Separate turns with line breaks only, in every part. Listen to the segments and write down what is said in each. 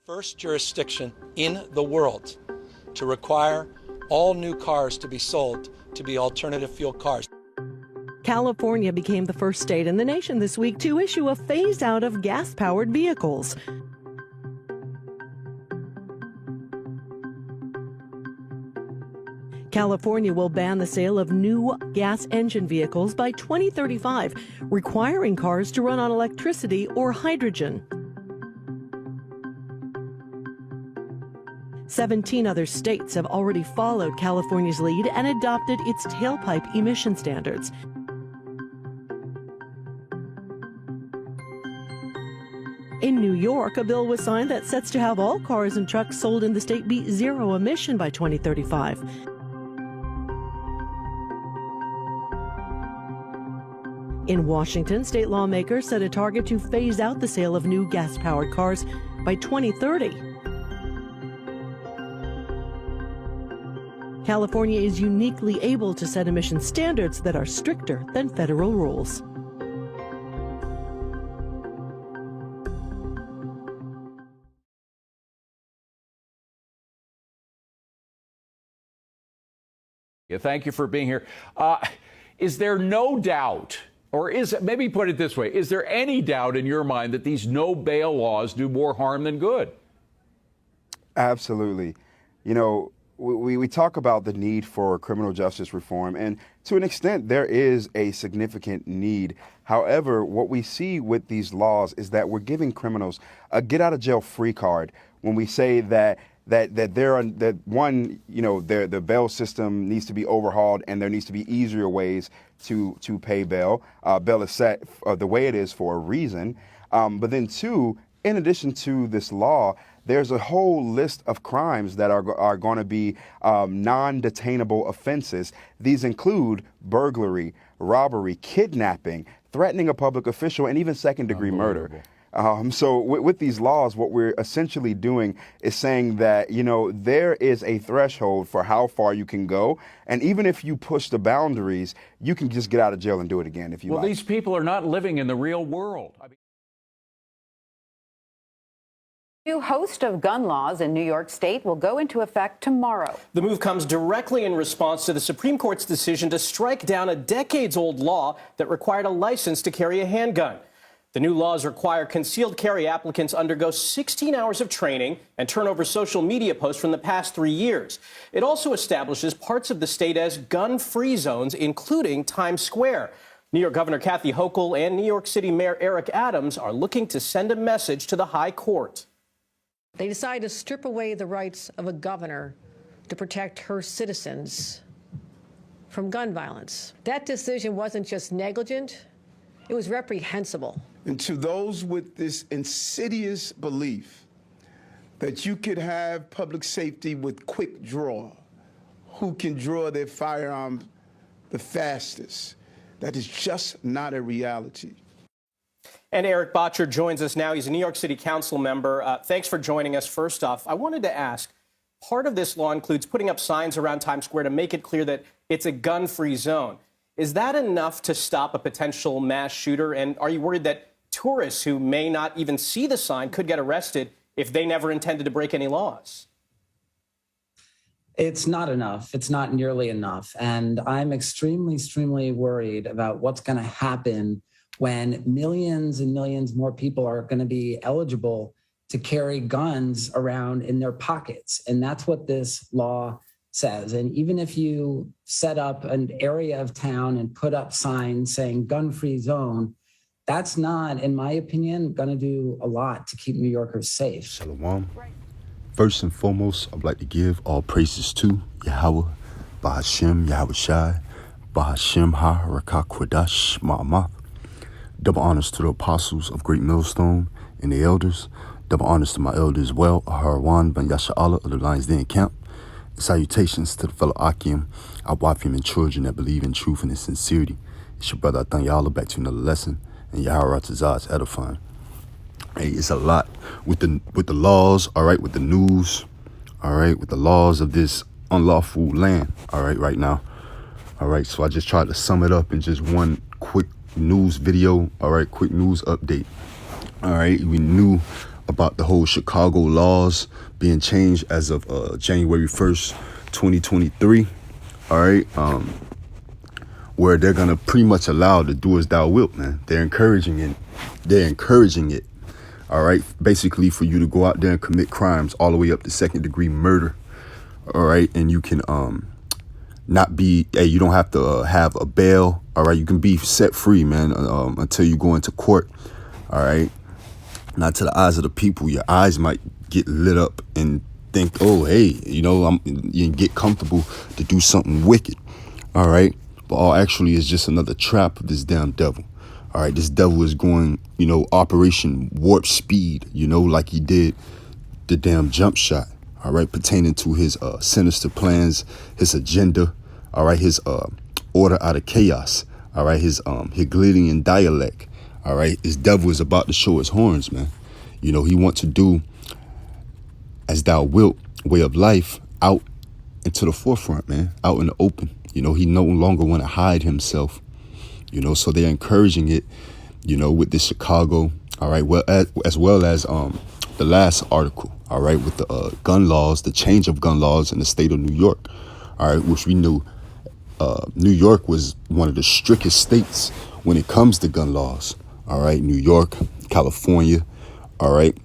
first jurisdiction in the world to require all new cars to be sold to be alternative fuel cars.
California became the first state in the nation this week to issue a phase out of gas-powered vehicles. California will ban the sale of new gas engine vehicles by 2035, requiring cars to run on electricity or hydrogen. 17 other states have already followed California's lead and adopted its tailpipe emission standards. In New York, a bill was signed that sets to have all cars and trucks sold in the state be zero emission by 2035. In Washington, state lawmakers set a target to phase out the sale of new gas-powered cars by 2030. California is uniquely able to set emission standards that are stricter than federal rules.
Thank you for being here. Is there no doubt, or maybe put it this way, is there any doubt in your mind that these no bail laws do more harm than good?
Absolutely. You know, we talk about the need for criminal justice reform, and to an extent, there is a significant need. However, what we see with these laws is that we're giving criminals a get-out-of-jail-free card when we say that the bail system needs to be overhauled and there needs to be easier ways to pay bail. Bail is set the way it is for a reason. But then two, in addition to this law, there's a whole list of crimes that are going to be non-detainable offenses. These include burglary, robbery, kidnapping, threatening a public official, and even second-degree murder. So with these laws, what we're essentially doing is saying that, you know, there is a threshold for how far you can go. And even if you push the boundaries, you can just get out of jail and do it again if you like.
Well, these people are not living in the real world.
New host of gun laws in New York State will go into effect tomorrow.
The move comes directly in response to the Supreme Court's decision to strike down a decades-old law that required a license to carry a handgun. The new laws require concealed carry applicants undergo 16 hours of training and turn over social media posts from the past 3 years. It also establishes parts of the state as gun-free zones, including Times Square. New York Governor Kathy Hochul and New York City Mayor Eric Adams are looking to send a message to the High Court.
They decided to strip away the rights of a governor to protect her citizens from gun violence. That decision wasn't just negligent, it was reprehensible.
And to those with this insidious belief that you could have public safety with quick draw, who can draw their firearm the fastest, that is just not a reality.
And Eric Bottcher joins us now. He's a New York City Council member. Thanks for joining us. First off, I wanted to ask, part of this law includes putting up signs around Times Square to make it clear that it's a gun-free zone. Is that enough to stop a potential mass shooter? And are you worried that tourists who may not even see the sign could get arrested if they never intended to break any laws?
It's not enough. It's not nearly enough. And I'm extremely worried about what's going to happen when millions and millions more people are going to be eligible to carry guns around in their pockets. And that's what this law says. And even if you set up an area of town and put up signs saying gun-free zone, that's not, in my opinion, going to do a lot to keep New Yorkers safe.
Shalom. First and foremost, I'd like to give all praises to Yahweh, Bahashem, Yahweh Shai, Bahashem Ha, Rakah Kwadash, Ma'amath. Double honors to the apostles of Great Millstone and the elders. Double honors to my elders as well, Aharwan Ben Yasha'Allah of the Lions Den Camp. Salutations to the fellow Akim, our wife and children that believe in truth and in sincerity. It's your brother Athan back to another lesson, and Yahweh Ratazah is edifying. Hey, it's a lot with the laws, all right, with the news, all right, with the laws of this unlawful land, all right, right now. All right, so I just tried to sum it up in just one quick news video, all right, quick news update. All right, we knew about the whole Chicago laws being changed as of January 1st, 2023. All right. Where they're going to pretty much allow to do as thou wilt, man. They're encouraging it. All right. Basically for you to go out there and commit crimes all the way up to 2nd-degree murder. All right. And you can you don't have to have a bail. All right. You can be set free, man, until you go into court. All right. Not to the eyes of the people. Your eyes might get lit up and think, oh, hey, you get comfortable to do something wicked. All right. But all actually is just another trap of this damn devil. All right. This devil is going, Operation Warp Speed, like he did the damn jump shot. All right. Pertaining to his sinister plans, his agenda. All right. His order out of chaos. All right. His Hegelian dialect. All right. This devil is about to show his horns, man. He wants to do as thou wilt way of life out into the forefront, man, out in the open. He no longer want to hide himself, so they're encouraging it, with the Chicago. All right. Well, as well as the last article. All right. With the gun laws, the change of gun laws in the state of New York. All right. Which we knew New York was one of the strictest states when it comes to gun laws. All right. New York, California. All right.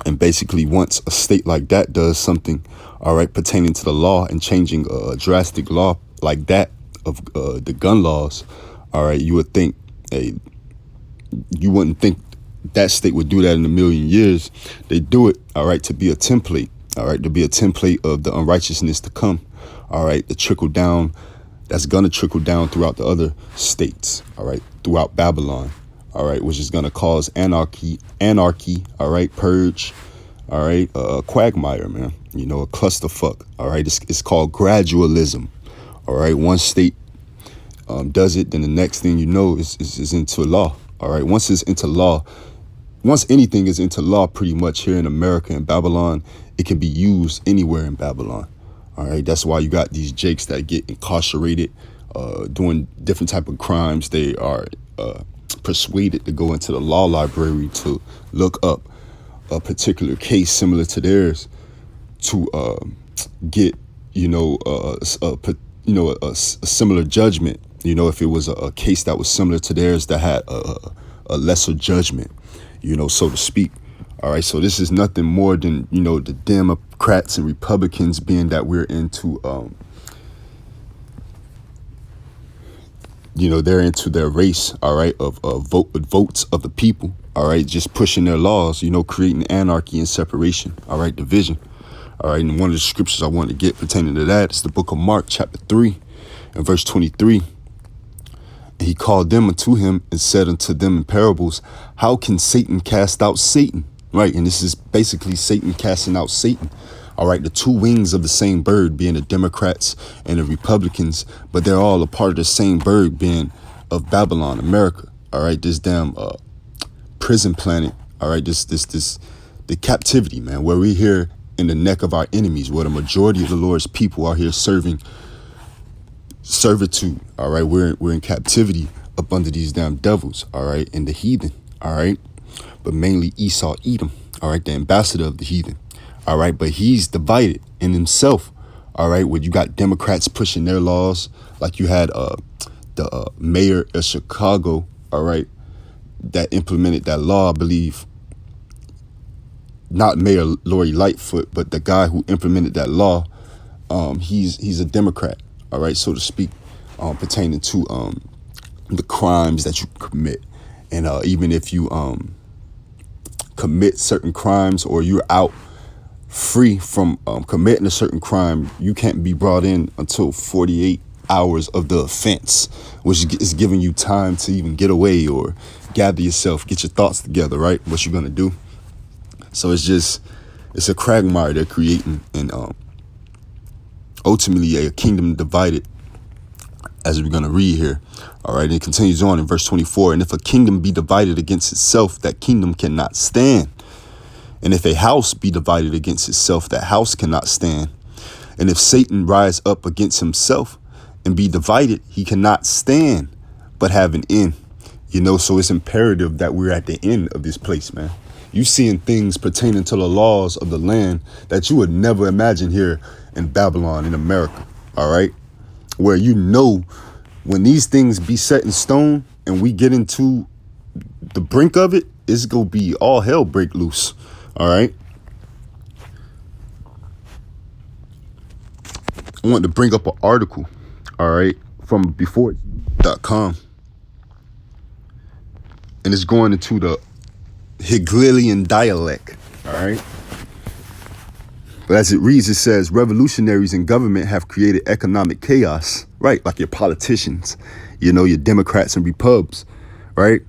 And basically once a state like that does something, all right, pertaining to the law and changing a drastic law like that of the gun laws, all right, you would think, you wouldn't think that state would do that in a million years. They do it, all right, to be a template, all right, to be a template of the unrighteousness to come, all right, the trickle down, that's going to trickle down throughout the other states, all right, throughout Babylon. All right, which is going to cause anarchy, all right, purge, all right, quagmire, man, a clusterfuck, all right, it's called gradualism, all right, one state does it, then the next thing you know is into law, all right, once it's into law, once anything is into law pretty much here in America and Babylon, it can be used anywhere in Babylon, all right, that's why you got these jakes that get incarcerated, doing different type of crimes. They are persuaded to go into the law library to look up a particular case similar to theirs to get a similar judgment, if it was a case that was similar to theirs that had a lesser judgment, so to speak. All right, so this is nothing more than the Democrats and Republicans, being that we're into they're into their race, all right, of votes of the people, all right, just pushing their laws, creating anarchy and separation, all right, division, all right. And one of the scriptures I want to get pertaining to that is the book of Mark, chapter 3, and verse 23. And he called them unto him and said unto them in parables, how can Satan cast out Satan? Right, and this is basically Satan casting out Satan. All right, the two wings of the same bird being the Democrats and the Republicans, but they're all a part of the same bird being of Babylon, America. All right, this damn prison planet. All right, the captivity, man, where we're here in the neck of our enemies, where the majority of the Lord's people are here serving servitude. All right, we're in captivity up under these damn devils. All right, and the heathen. All right, but mainly Esau, Edom. All right, the ambassador of the heathen. All right, but he's divided in himself. All right, where you got Democrats pushing their laws, like you had the mayor of Chicago, all right, that implemented that law, I believe. Not Mayor Lori Lightfoot, but the guy who implemented that law, he's a Democrat, all right, so to speak, pertaining to the crimes that you commit. And even if you commit certain crimes or you're out free from committing a certain crime, you can't be brought in until 48 hours of the offense, which is giving you time to even get away or gather yourself, get your thoughts together, right? What you're going to do. So it's a quagmire they're creating, and ultimately a kingdom divided, as we're going to read here. All right, and it continues on in verse 24. And if a kingdom be divided against itself, that kingdom cannot stand. And if a house be divided against itself, that house cannot stand. And if Satan rise up against himself and be divided, he cannot stand, but have an end. So it's imperative that we're at the end of this place, man. You seeing things pertaining to the laws of the land that you would never imagine here in Babylon, in America, all right? Where you know when these things be set in stone and we get into the brink of it, it's gonna be all hell break loose, all right? I want to bring up an article, all right, from before.com. And it's going into the Hegelian dialect, all right? But as it reads, it says, revolutionaries in government have created economic chaos, right? Like your politicians, you know, your Democrats and Repubs, right?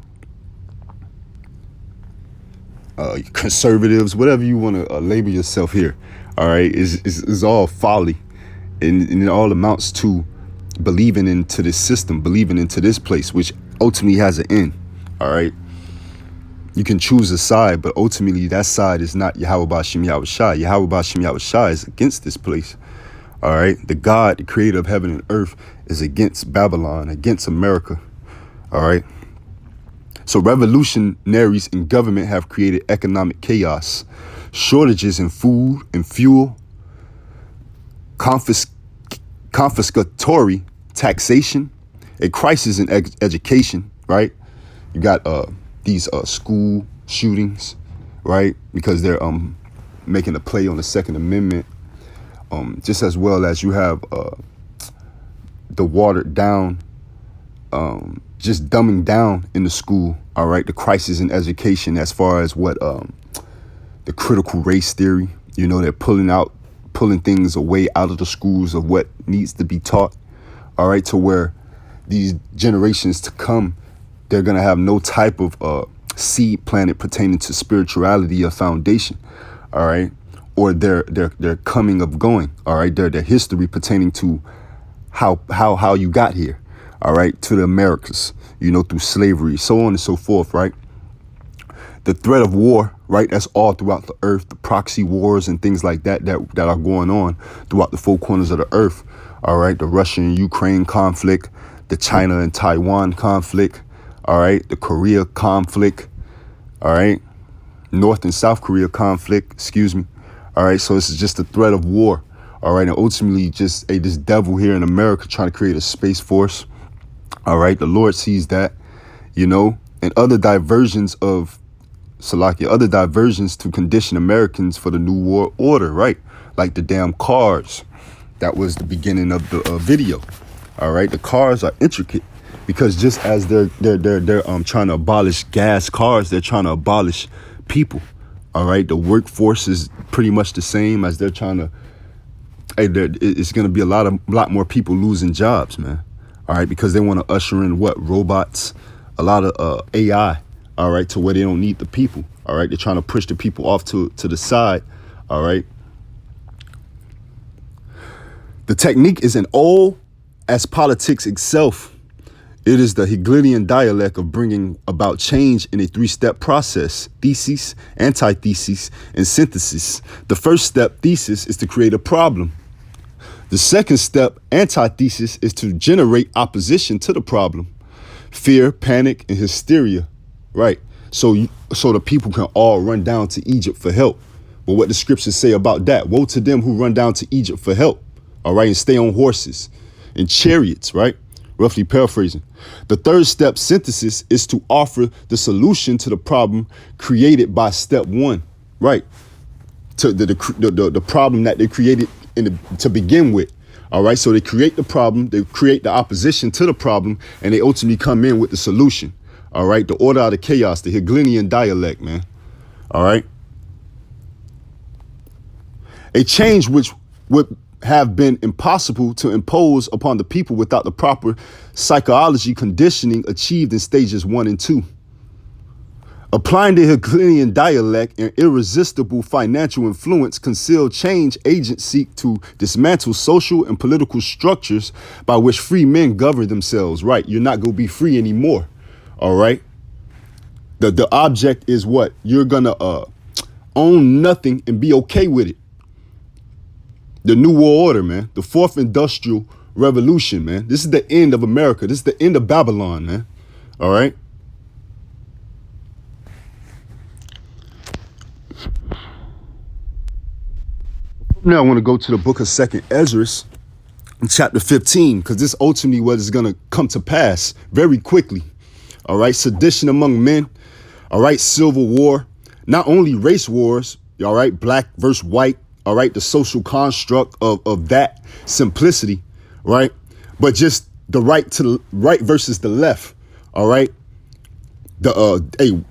Your conservatives, whatever you want to label yourself here, all right, is all folly. And it all amounts to believing into this system, believing into this place, which ultimately has an end, all right? You can choose a side, but ultimately that side is not Yahweh Ba'Shem Yahweh Shai. Yahweh Ba'Shem Yahweh Shai is against this place, all right? The God, the creator of heaven and earth, is against Babylon, against America, all right? So revolutionaries in government have created economic chaos, shortages in food and fuel, confiscatory taxation, a crisis in education, right? You got these school shootings, right? Because they're making a play on the Second Amendment, just as well as you have the watered down, just dumbing down in the school, all right? The crisis in education as far as what the critical race theory, you know, they're pulling things away out of the schools of what needs to be taught, all right, to where these generations to come, they're going to have no type of seed planted pertaining to spirituality or foundation, all right, or their coming of going, all right, their history pertaining to how you got here, all right, to the Americas, you know, through slavery, so on and so forth, right? The threat of war, right? That's all throughout the earth, the proxy wars and things like that are going on throughout the four corners of the earth, all right? The Russia and Ukraine conflict, the China and Taiwan conflict, all right? The Korea conflict, all right? North and South Korea conflict, excuse me, all right? So it's just the threat of war, all right? And ultimately just this devil here in America trying to create a space force, all right? The Lord sees that, you know, and other diversions of Salakia, other diversions to condition Americans for the New World Order, right? Like the damn cars. That was the beginning of the video. All right, the cars are intricate because just as they're trying to abolish gas cars, they're trying to abolish people. All right, the workforce is pretty much the same as they're trying to. Hey, it's going to be a lot more people losing jobs, man. All right, because they want to usher in what robots, a lot of AI. All right, to where they don't need the people. All right, they're trying to push the people off to the side. All right. The technique is an old as politics itself. It is the Hegelian dialect of bringing about change in a three-step process: thesis, antithesis, and synthesis. The first step, thesis, is to create a problem. The second step, antithesis, is to generate opposition to the problem: fear, panic, and hysteria. Right. So the people can all run down to Egypt for help. But what the scriptures say about that? Woe to them who run down to Egypt for help. All right. And stay on horses and chariots. Right. Roughly paraphrasing. The third step, synthesis, is to offer the solution to the problem created by step one. Right. To the problem that they created to begin with. All right. So they create the problem. They create the opposition to the problem, and they ultimately come in with the solution. All right, the order out of chaos, the Hegelian dialect, man. All right. A change which would have been impossible to impose upon the people without the proper psychology conditioning achieved in stages 1 and 2. Applying the Hegelian dialect and irresistible financial influence, concealed change agents seek to dismantle social and political structures by which free men govern themselves. Right, you're not going to be free anymore. All right. The object is what? You're going to own nothing and be okay with it. The New World Order, man. The fourth industrial revolution, man. This is the end of America. This is the end of Babylon, man. All right. Now I want to go to the book of 2nd Ezra, in chapter 15, because this ultimately what is going to come to pass very quickly. All right, sedition among men. All right, civil war. Not only race wars. All right, black versus white. All right, the social construct of that simplicity. Right, but just the right versus the left. All right, the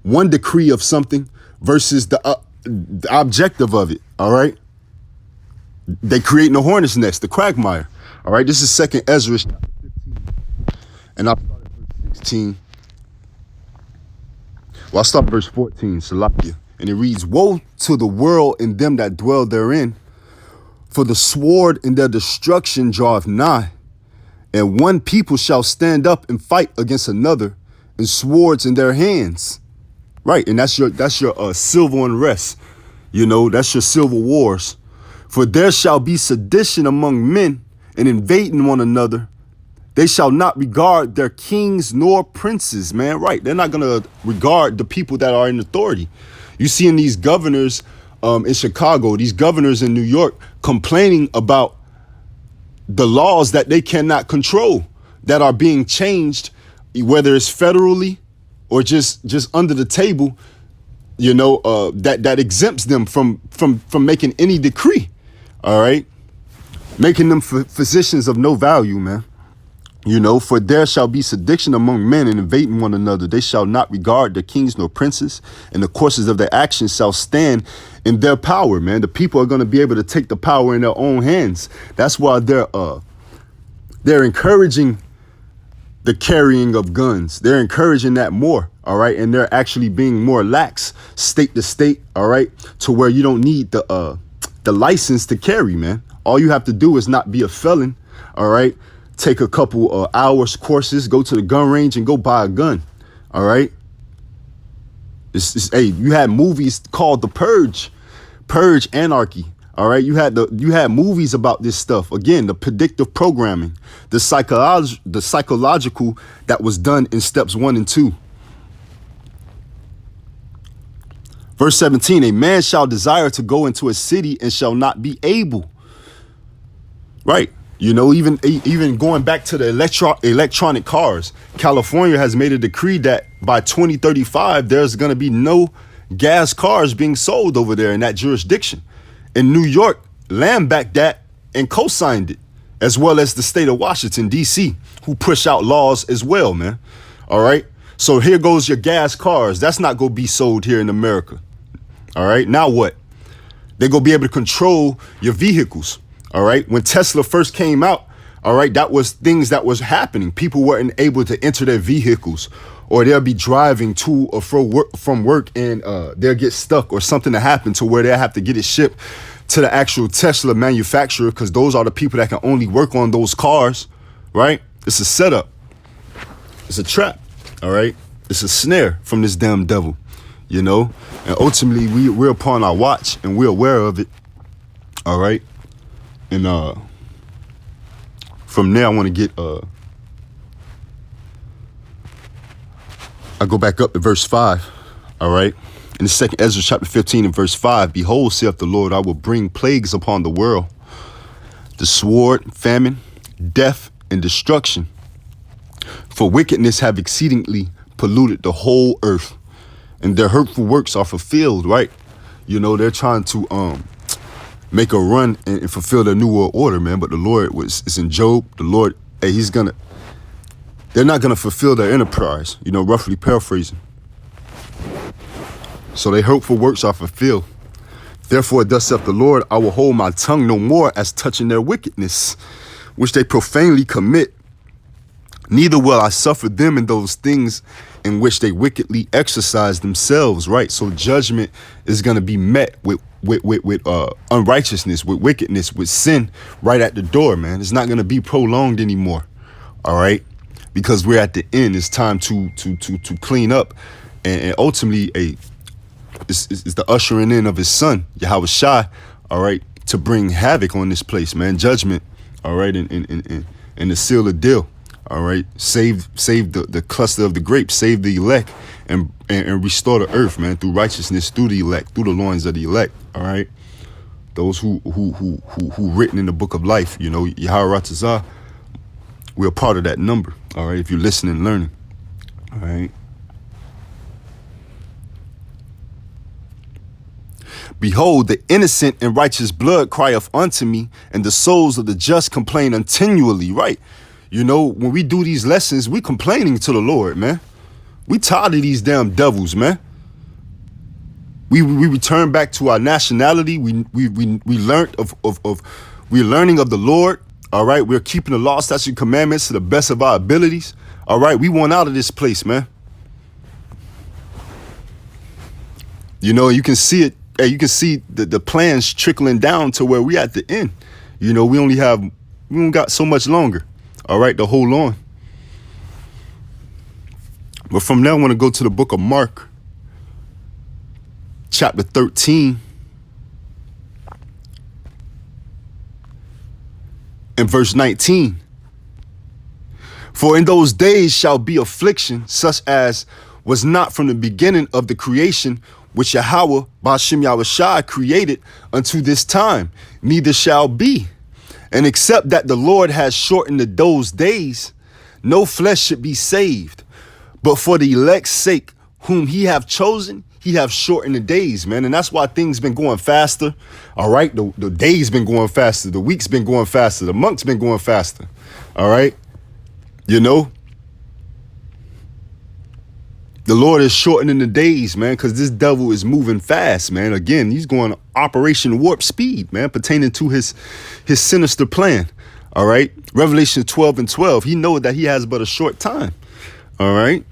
one decree of something versus the objective of it. All right. They creating the hornet's nest, the quagmire. All right, this is 2nd Ezra, and I'll start at verse 16. Well, I'll start at verse 14, Salakia. And it reads, "Woe to the world and them that dwell therein, for the sword in their destruction draweth nigh, and one people shall stand up and fight against another, and swords in their hands." Right, and that's your civil unrest. You know, that's your civil wars. "For there shall be sedition among men, and invading one another. They shall not regard their kings nor princes," man. Right, they're not going to regard the people that are in authority. You see in these governors in Chicago, these governors in New York complaining about the laws that they cannot control that are being changed, whether it's federally or just under the table, you know, that exempts them from making any decree. All right, making them physicians of no value, man. You know, "For there shall be sedition among men and invading one another. They shall not regard their kings nor princes, and the courses of their actions shall stand in their power," man. The people are going to be able to take the power in their own hands. That's why they're encouraging the carrying of guns. They're encouraging that more, all right? And they're actually being more lax, state to state, all right, to where you don't need the license to carry, man. All you have to do is not be a felon, all right? Take a couple hours courses, go to the gun range and go buy a gun, all right? Hey, you had movies called The Purge Anarchy, all right? You had movies about this stuff. Again, the predictive programming, the psychological that was done in steps 1 and 2. Verse 17, "A man shall desire to go into a city and shall not be able." Right. You know, even going back to the electronic cars, California has made a decree that by 2035, there's going to be no gas cars being sold over there in that jurisdiction. And New York land-backed that and co-signed it, as well as the state of Washington, D.C., who push out laws as well, man. All right. So here goes your gas cars. That's not going to be sold here in America. All right. Now what? They're going to be able to control your vehicles. All right. When Tesla first came out, all right, that was things that was happening. People weren't able to enter their vehicles, or they'll be driving to or from work and they'll get stuck or something to happen to where they'll have to get it shipped to the actual Tesla manufacturer, because those are the people that can only work on those cars. Right. It's a setup. It's a trap. All right. It's a snare from this damn devil, you know, and ultimately we're upon our watch and we're aware of it. All right. And from there, I want to get, I go back up to verse 5. All right. In the 2nd Ezra chapter 15 and verse 5, "Behold, saith the Lord, I will bring plagues upon the world, the sword, famine, death, and destruction. For wickedness have exceedingly polluted the whole earth, and their hurtful works are fulfilled." Right. You know, they're trying to make a run and fulfill their new world order, man. But the Lord is in Job. The Lord, hey, they're not gonna fulfill their enterprise, you know, roughly paraphrasing. So their hurtful works are fulfilled. "Therefore, thus saith the Lord, I will hold my tongue no more as touching their wickedness, which they profanely commit. Neither will I suffer them in those things in which they wickedly exercise themselves." Right. So judgment is going to be met with unrighteousness, with wickedness, with sin right at the door, man. It's not going to be prolonged anymore. All right. Because we're at the end. It's time to clean up. And ultimately, it's the ushering in of his son, Yahweh Shai, all right, to bring havoc on this place, man. Judgment, all right, and the seal of deal. All right, save the cluster of the grapes, save the elect, and restore the earth, man, through righteousness, through the elect, through the loins of the elect. All right, those who written in the book of life, you know, Yahweh Ratazah, we're a part of that number. All right, if you're listening and learning. All right. Behold, the innocent and righteous blood crieth unto me, and the souls of the just complain continually, right? You know, when we do these lessons, we complaining to the Lord, man. We tired of these damn devils, man. We return back to our nationality. We learned we're learning of the Lord, all right? We're keeping the law, statutes, and commandments to the best of our abilities, all right? We want out of this place, man. You know, you can see it. Hey, you can see the plans trickling down to where we at the end. You know, we don't got so much longer, all right, to hold on. But from now, I want to go to the book of Mark, chapter 13, and verse 19. For in those days shall be affliction, such as was not from the beginning of the creation, which Yahweh, Ba'ashem Yahushua, created unto this time, neither shall be. And except that the Lord has shortened those days, no flesh should be saved. But for the elect's sake, whom he have chosen, he have shortened the days, man. And that's why things been going faster. All right, the days been going faster. The weeks been going faster. The months been going faster. All right, you know. The Lord is shortening the days, man, because this devil is moving fast, man. Again, he's going Operation Warp Speed, man, pertaining to his sinister plan, all right? Revelation 12 and 12, he knows that he has but a short time, all right?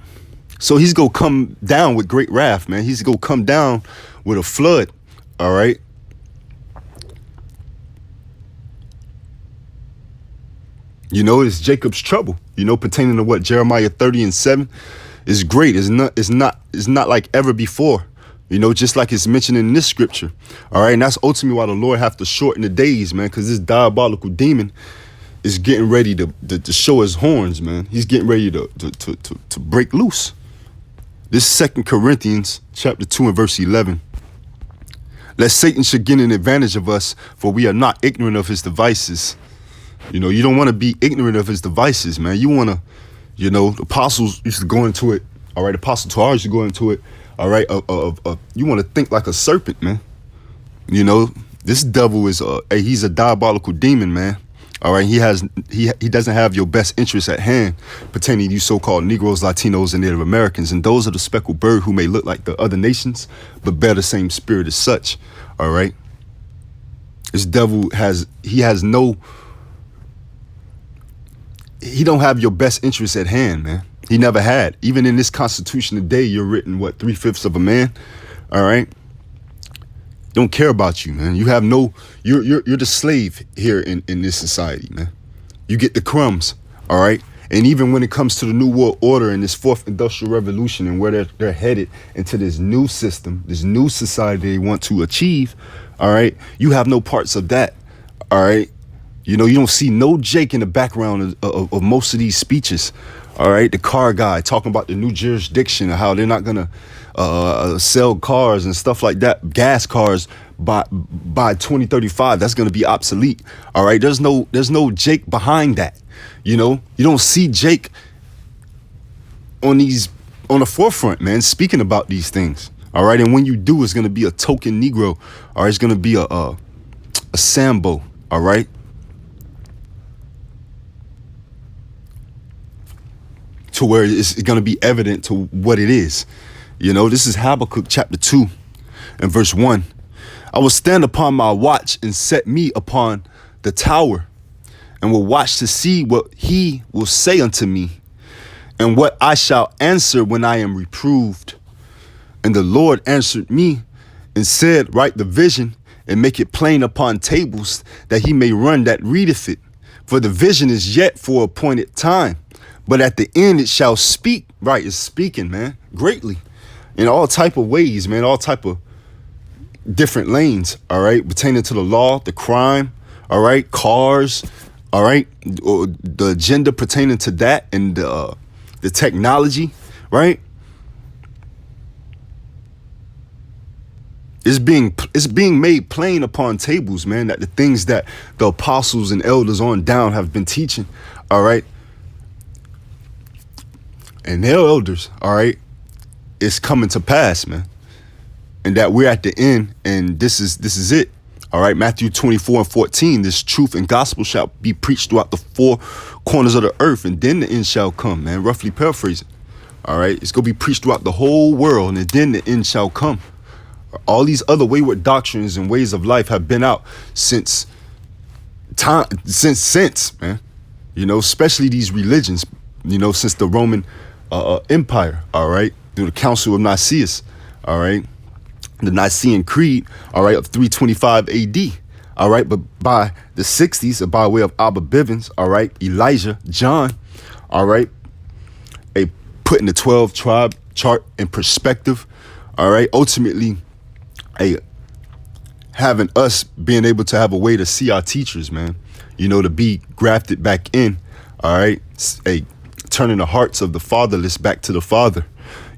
So he's going to come down with great wrath, man. He's going to come down with a flood, all right? You know, it's Jacob's trouble, you know, pertaining to what Jeremiah 30 and 7 is great. It's not like ever before, you know, just like it's mentioned in this scripture. All right. And that's ultimately why the Lord have to shorten the days, man, because this diabolical demon is getting ready to show his horns, man. He's getting ready to break loose. This is 2 Corinthians chapter 2 and verse 11. Lest Satan should gain an advantage of us, for we are not ignorant of his devices. You know, you don't want to be ignorant of his devices, man. You want to, you know, the apostles used to go into it. All right, Apostle Torah used to go into it. All right, you want to think like a serpent, man. You know, this devil is he's a diabolical demon, man. All right, he doesn't have your best interests at hand pertaining to you so-called Negroes, Latinos, and Native Americans. And those are the speckled bird who may look like the other nations, but bear the same spirit as such. All right, this devil he don't have your best interests at hand, man. He never had. Even in this Constitution today, you're written, what, 3/5 of a man? All right? Don't care about you, man. You have no, you're the slave here in this society, man. You get the crumbs, all right? And even when it comes to the New World Order and this fourth industrial revolution and where they're headed into this new system, this new society they want to achieve, all right? You have no parts of that, all right? You know, you don't see no Jake in the background of most of these speeches. All right, the car guy talking about the new jurisdiction and how they're not gonna sell cars and stuff like that, gas cars by 2035. That's gonna be obsolete. All right, there's no Jake behind that. You know, you don't see Jake on the forefront, man, speaking about these things. All right, and when you do, it's gonna be a token Negro, or it's gonna be a Sambo. All right. To where it's going to be evident to what it is. You know, this is Habakkuk chapter 2 and verse 1. I will stand upon my watch and set me upon the tower and will watch to see what he will say unto me and what I shall answer when I am reproved. And the Lord answered me and said, write the vision and make it plain upon tables that he may run that readeth it. For the vision is yet for appointed time. But at the end, it shall speak. Right, it's speaking, man, greatly. In all type of ways, man, all type of different lanes, all right, pertaining to the law, the crime, all right, cars, all right, or the agenda pertaining to that and the technology, right? It's being made plain upon tables, man, that the things that the apostles and elders on down have been teaching, all right, and their elders, all right, it's coming to pass, man, and that we're at the end, and this is it, all right. Matthew 24:14, this truth and gospel shall be preached throughout the four corners of the earth, and then the end shall come, man, roughly paraphrasing, all right. It's gonna be preached throughout the whole world, and then the end shall come. All these other wayward doctrines and ways of life have been out since man, you know, especially these religions, you know, since the Roman Empire, all right, through the Council of Nicaea, all right, the Nicene Creed, all right, of 325 AD, all right, but by the 60s, by way of Abba Bivens, all right, Elijah, John, all right, putting the 12 tribe chart in perspective, all right, ultimately, having us being able to have a way to see our teachers, man, you know, to be grafted back in, all right, turning the hearts of the fatherless back to the Father,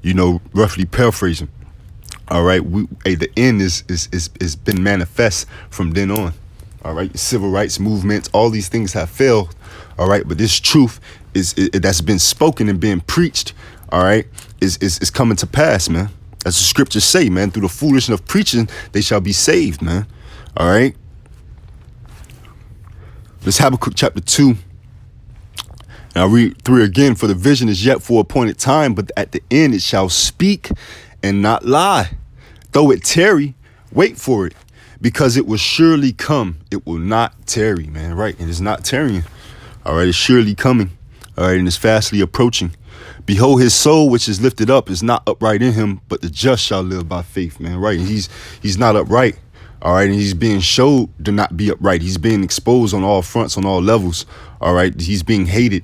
you know, roughly paraphrasing, all right, the end is been manifest from then on, all right, civil rights movements, all these things have failed, all right, but this truth that's been spoken and being preached, all right, is coming to pass, man. As the scriptures say, man, through the foolishness of preaching, they shall be saved, man. All right? Let's Habakkuk chapter 2. And I'll read 3 again. For the vision is yet for appointed time, but at the end it shall speak and not lie. Though it tarry, wait for it, because it will surely come. It will not tarry, man, right? And it's not tarrying. All right, it's surely coming. All right, and it's fastly approaching. Behold, his soul, which is lifted up, is not upright in him, but the just shall live by faith, man, right? And he's not upright, all right? And he's being showed to not be upright. He's being exposed on all fronts, on all levels, all right? He's being hated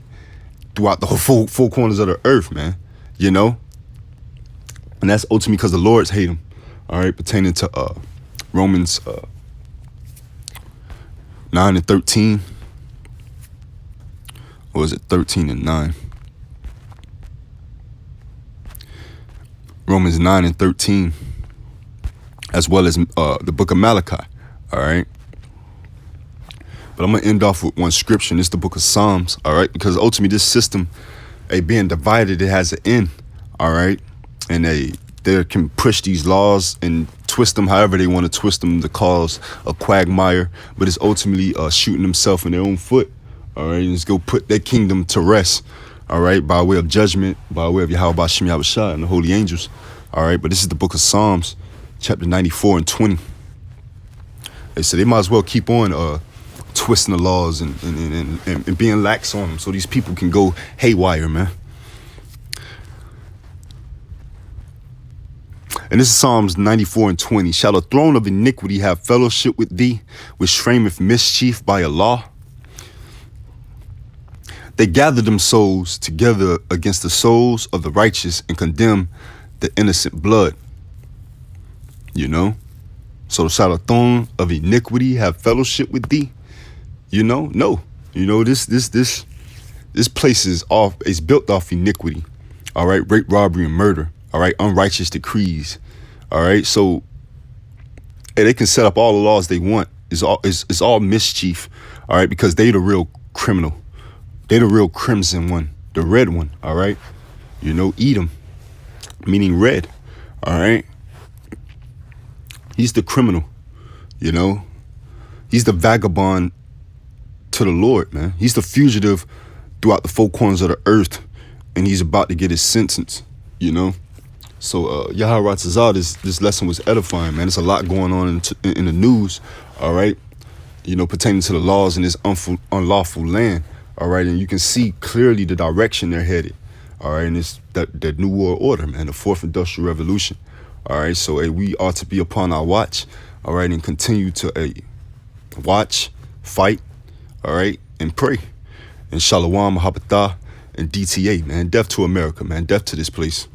throughout the whole four corners of the earth, man, you know? And that's ultimately because the Lords hate him, all right? Pertaining to Romans 9 and 13. Or is it 13 and 9? Romans 9 and 13, as well as the book of Malachi, all right? But I'm going to end off with one scripture, and it's the book of Psalms, all right? Because ultimately this system, being divided, it has an end, all right? And they can push these laws and twist them however they want to twist them to cause a quagmire, but it's ultimately shooting themselves in their own foot, all right? And it's go put their kingdom to rest, all right, by way of judgment, by way of Yahweh Shem Yahushua and the holy angels, all right? But this is the book of Psalms, chapter 94 and 20. They said they might as well keep on twisting the laws and being lax on them so these people can go haywire, man. And this is Psalms 94 and 20. Shall the throne of iniquity have fellowship with thee, which frameth mischief by a law? They gather them souls together against the souls of the righteous and condemn the innocent blood. You know? So shall the throne of iniquity have fellowship with thee? You know? No. You know, this place is built off iniquity. All right? Rape, robbery, and murder. All right? Unrighteous decrees. All right? So they can set up all the laws they want. It's all mischief. All right? Because they the real criminal. They the real crimson one, the red one, all right? You know, Edom, meaning red, all right? He's the criminal, you know? He's the vagabond to the Lord, man. He's the fugitive throughout the four corners of the earth, and he's about to get his sentence, you know? So, Yahweh Ratzazah, this lesson was edifying, man. There's a lot going on in the news, all right? You know, pertaining to the laws in this unlawful land. All right, and you can see clearly the direction they're headed. All right, and it's that New World Order, man, the Fourth Industrial Revolution. All right, so we ought to be upon our watch, all right, and continue to watch, fight, all right, and pray. And Shalom, Mahabatah, and DTA, man. Death to America, man. Death to this place.